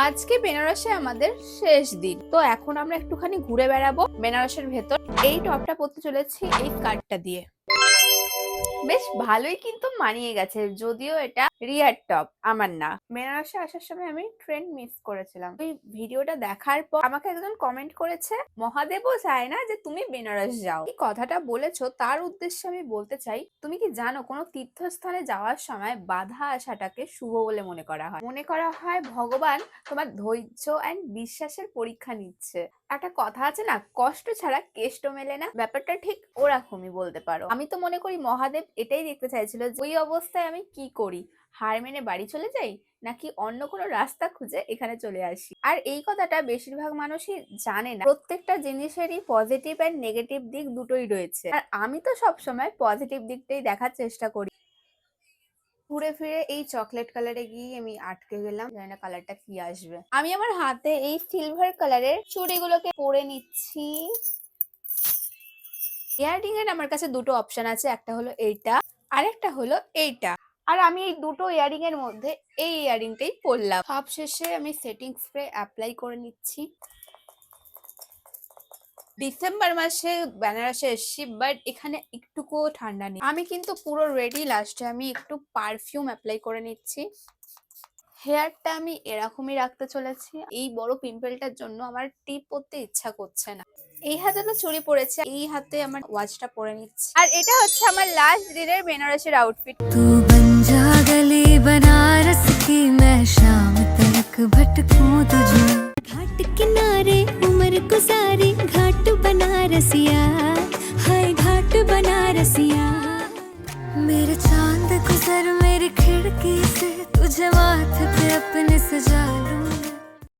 আজকে বেনারসে আমাদের শেষ দিন, তো এখন আমরা একটুখানি ঘুরে বেড়াবো বেনারসের ভেতর। এই টপটা পরতে চলেছি এই স্কার্টটা দিয়ে। বেশ ভালোই কিন্তু মানিয়ে গেছে, যদিও এটা রিয়ার টপ, আমার না। বেনারসে আসার সময় আমি ট্রেন মিস করেছিলাম। ওই ভিডিওটা দেখার পর আমাকে একজন কমেন্ট করেছে, মহাদেবও চায় না যে তুমি বেনারস যাও। এই কথাটা বলেছো, তার উদ্দেশ্যে আমি বলতে চাই, তুমি কি জানো কোনো তীর্থস্থানে যাওয়ার সময় বাধা আসাটাকে শুভ বলে মনে করা হয়। মনে করা হয় ভগবান তোমার ধৈর্য এন্ড বিশ্বাসের পরীক্ষা নিচ্ছে। একটা কথা আছে না, কষ্ট ছাড়া কেষ্ট মেলে না, ব্যাপারটা ঠিক ওরকমই বলতে পারো। আমি তো মনে করি মহাদেব এটাই দেখতে চাইছিল, যে ওই অবস্থায় আমি কি করি, হার মেনে বাড়ি চলে যাই নাকি অন্য কোনো রাস্তা খুঁজে এখানে চলে আসি। আর এই কথাটা বেশিরভাগ মানুষই জানে না। প্রত্যেকটা জিনিসেরই পজিটিভ এন্ড নেগেটিভ দিক দুটোই রয়েছে, আর আমি তো সবসময় পজিটিভ দিকটাই দেখার চেষ্টা করি। ঘুরে ফিরে এই চকলেট কালারে গিয়ে আমি আটকে গেলাম, জানি না কালারটা কি আসবে। আমি আমার হাতে এই সিলভার কালারের চুড়িগুলোকে পরে নিচ্ছি। ইয়াররিং এর আমার কাছে দুটো অপশন আছে, একটা হলো এইটা আর একটা হলো এইটা। আর আমি এই দুটো ইয়াররিং এর মধ্যে এই ইয়াররিংটাই পরলাম। সব শেষে আমি সেটিং স্প্রে অ্যাপ্লাই করে নিচ্ছি। ডিসেম্বর মাসে বেনারসে এসেছি, বাট এখানে একটুকুও ঠান্ডা নেই। আমি কিন্তু পুরো রেডি। লাস্টে আমি একটু পারফিউম অ্যাপ্লাই করে নিচ্ছি। হেয়ারটা আমি এরকমই রাখতে চলেছি। এই বড় পিম্পলটার জন্য আমার টিপ পরতে ইচ্ছা করছে না। এই হাতে তো চুড়ি পরেছে, এই হাতে আমার ওয়াচটা পরে নিচ্ছি। আর এটা হচ্ছে আমার লাস্ট দিনের বেনারসের আউটফিট। तू बन जा गली बनारस की, मैं शाम तक भटकूं तुझे। घाट किनारे उम्र गुजारी, घाट बनारसिया, हाय घाट बनारसिया। मेरे चांद गुजर मेरी खिड़की से, तुझे माथे पे अपने सजा लूं।